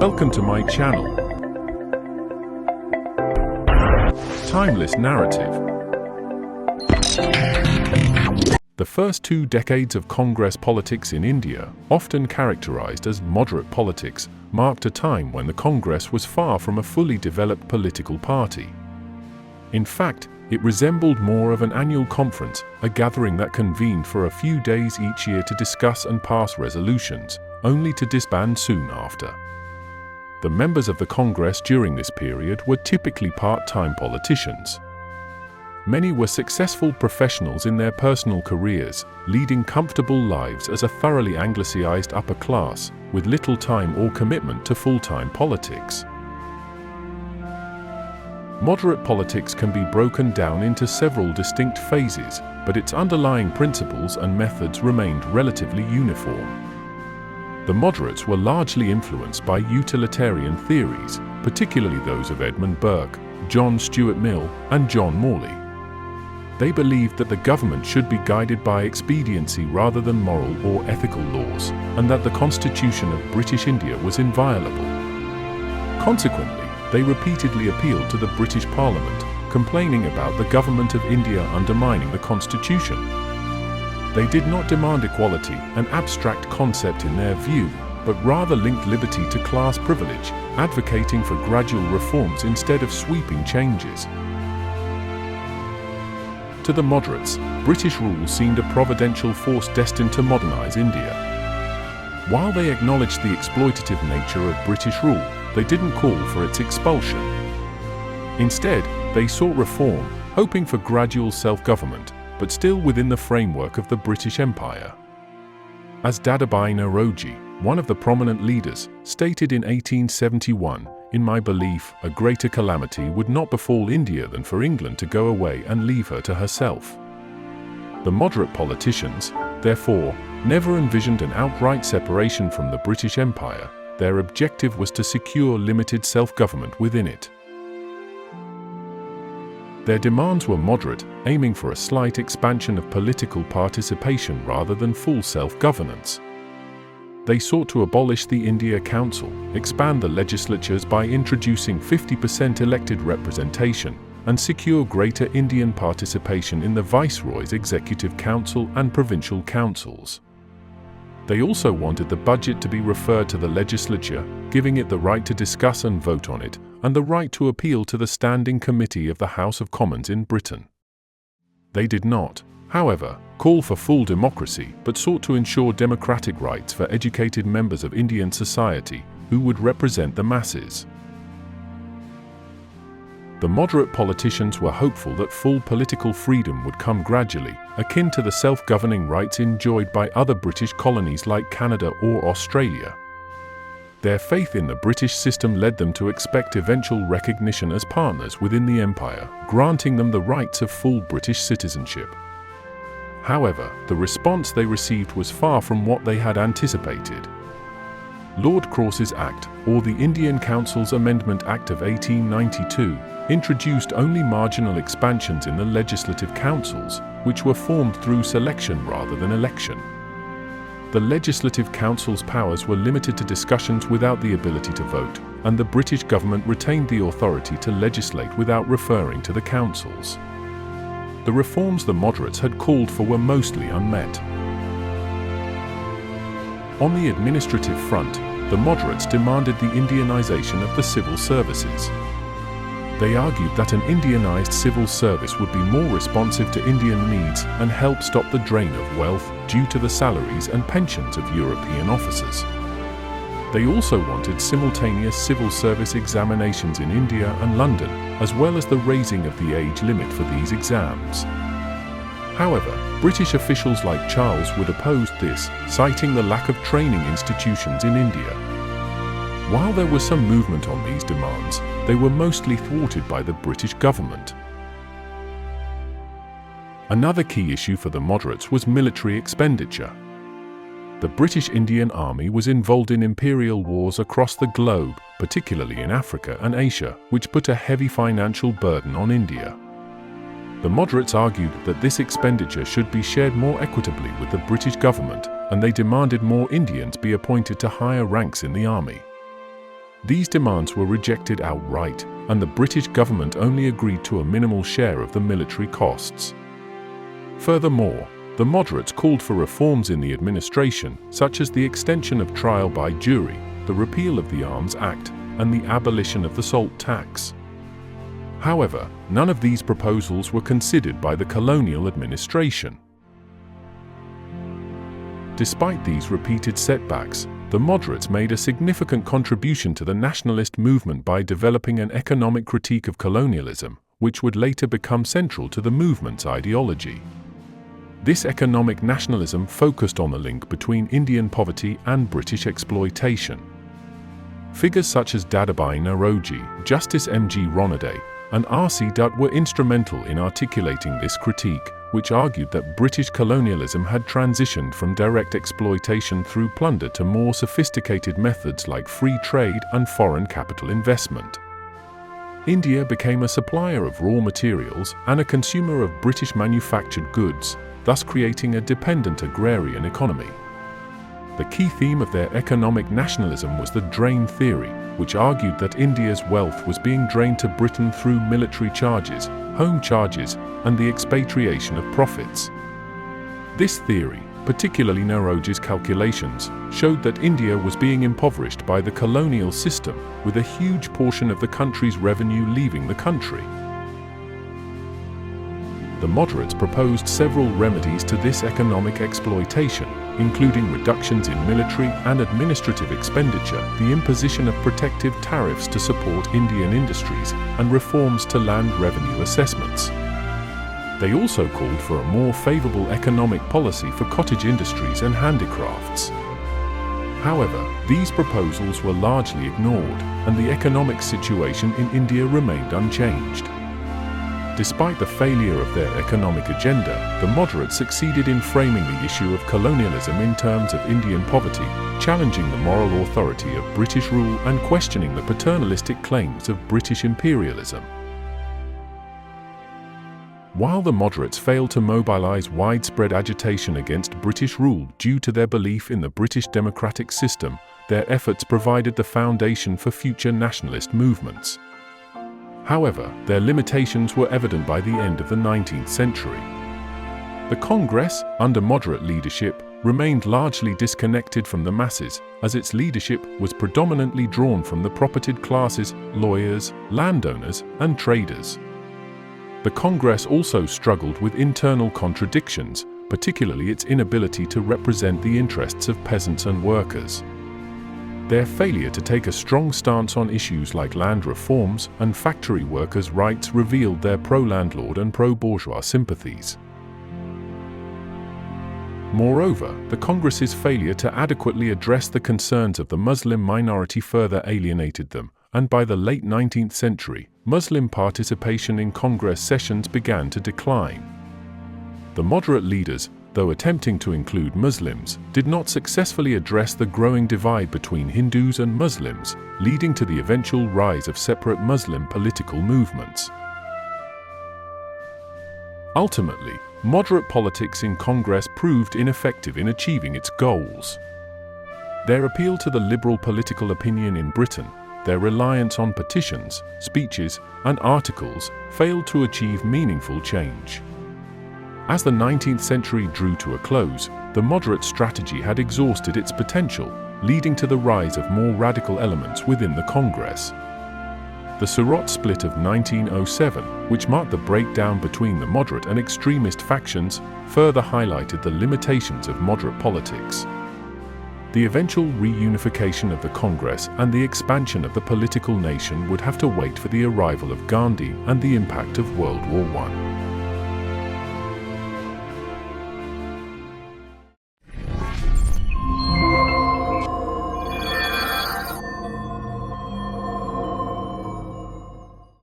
Welcome to my channel. Timeless narrative. The first 2 decades of Congress politics in India, often characterized as moderate politics, marked a time when the Congress was far from a fully developed political party. In fact, it resembled more of an annual conference, a gathering that convened for a few days each year to discuss and pass resolutions, only to disband soon after. The members of the Congress during this period were typically part-time politicians. Many were successful professionals in their personal careers, leading comfortable lives as a thoroughly anglicized upper class, with little time or commitment to full-time politics. Moderate politics can be broken down into several distinct phases, but its underlying principles and methods remained relatively uniform. The moderates were largely influenced by utilitarian theories, particularly those of Edmund Burke, John Stuart Mill, and John Morley. They believed that the government should be guided by expediency rather than moral or ethical laws, and that the Constitution of British India was inviolable. Consequently, they repeatedly appealed to the British Parliament, complaining about the government of India undermining the Constitution. They did not demand equality, an abstract concept in their view, but rather linked liberty to class privilege, advocating for gradual reforms instead of sweeping changes. To the moderates, British rule seemed a providential force destined to modernize India. While they acknowledged the exploitative nature of British rule, they didn't call for its expulsion. Instead, they sought reform, hoping for gradual self-government, but still within the framework of the British Empire. As Dadabhai Naoroji, one of the prominent leaders, stated in 1871, "In my belief, a greater calamity would not befall India than for England to go away and leave her to herself." The moderate politicians, therefore, never envisioned an outright separation from the British Empire. Their objective was to secure limited self-government within it. Their demands were moderate, aiming for a slight expansion of political participation rather than full self-governance. They sought to abolish the India Council, expand the legislatures by introducing 50% elected representation, and secure greater Indian participation in the Viceroy's Executive Council and provincial councils. They also wanted the budget to be referred to the legislature, giving it the right to discuss and vote on it, and the right to appeal to the Standing Committee of the House of Commons in Britain. They did not, however, call for full democracy, but sought to ensure democratic rights for educated members of Indian society who would represent the masses. The moderate politicians were hopeful that full political freedom would come gradually, akin to the self-governing rights enjoyed by other British colonies like Canada or Australia. Their faith in the British system led them to expect eventual recognition as partners within the empire, granting them the rights of full British citizenship. However, the response they received was far from what they had anticipated. Lord Cross's Act, or the Indian Council's Amendment Act of 1892, introduced only marginal expansions in the legislative councils, which were formed through selection rather than election. The legislative council's powers were limited to discussions without the ability to vote, and the British government retained the authority to legislate without referring to the councils. The reforms the moderates had called for were mostly unmet. On the administrative front, the moderates demanded the Indianization of the civil services. They argued that an Indianized civil service would be more responsive to Indian needs and help stop the drain of wealth due to the salaries and pensions of European officers. They also wanted simultaneous civil service examinations in India and London, as well as the raising of the age limit for these exams. However, British officials like Charles Wood opposed this, citing the lack of training institutions in India. While there was some movement on these demands, they were mostly thwarted by the British government. Another key issue for the moderates was military expenditure. The British Indian Army was involved in imperial wars across the globe, particularly in Africa and Asia, which put a heavy financial burden on India. The moderates argued that this expenditure should be shared more equitably with the British government, and they demanded more Indians be appointed to higher ranks in the army. these demands were rejected outright, and the British government only agreed to a minimal share of the military costs. Furthermore, the moderates called for reforms in the administration, such as the extension of trial by jury, the repeal of the Arms Act, and the abolition of the salt tax. However, none of these proposals were considered by the colonial administration. Despite these repeated setbacks, the moderates made a significant contribution to the nationalist movement by developing an economic critique of colonialism, which would later become central to the movement's ideology. This economic nationalism focused on the link between Indian poverty and British exploitation. Figures such as Dadabhai Naoroji, Justice M.G. Ronaday, and R.C. Dutt were instrumental in articulating this critique, which argued that British colonialism had transitioned from direct exploitation through plunder to more sophisticated methods like free trade and foreign capital investment. India became a supplier of raw materials and a consumer of British manufactured goods, thus creating a dependent agrarian economy. The key theme of their economic nationalism was the drain theory, which argued that India's wealth was being drained to Britain through military charges, home charges, and the expatriation of profits. This theory, particularly Naoroji's calculations, showed that India was being impoverished by the colonial system, with a huge portion of the country's revenue leaving the country. The moderates proposed several remedies to this economic exploitation, including reductions in military and administrative expenditure, the imposition of protective tariffs to support Indian industries, and reforms to land revenue assessments. They also called for a more favorable economic policy for cottage industries and handicrafts. However, these proposals were largely ignored, and the economic situation in India remained unchanged. Despite the failure of their economic agenda, the moderates succeeded in framing the issue of colonialism in terms of Indian poverty, challenging the moral authority of British rule and questioning the paternalistic claims of British imperialism. While the moderates failed to mobilize widespread agitation against British rule due to their belief in the British democratic system, their efforts provided the foundation for future nationalist movements. However, their limitations were evident by the end of the 19th century. The Congress, under moderate leadership, remained largely disconnected from the masses, as its leadership was predominantly drawn from the propertied classes, lawyers, landowners, and traders. The Congress also struggled with internal contradictions, particularly its inability to represent the interests of peasants and workers. Their failure to take a strong stance on issues like land reforms and factory workers' rights revealed their pro-landlord and pro-bourgeois sympathies. Moreover, the Congress's failure to adequately address the concerns of the Muslim minority further alienated them, and by the late 19th century, Muslim participation in Congress sessions began to decline. The moderate leaders, though attempting to include Muslims, did not successfully address the growing divide between Hindus and Muslims, leading to the eventual rise of separate Muslim political movements. Ultimately, moderate politics in Congress proved ineffective in achieving its goals. Their appeal to the liberal political opinion in Britain, their reliance on petitions, speeches, and articles failed to achieve meaningful change. As the 19th century drew to a close, the moderate strategy had exhausted its potential, leading to the rise of more radical elements within the Congress. The Surat split of 1907, which marked the breakdown between the moderate and extremist factions, further highlighted the limitations of moderate politics. The eventual reunification of the Congress and the expansion of the political nation would have to wait for the arrival of Gandhi and the impact of World War I.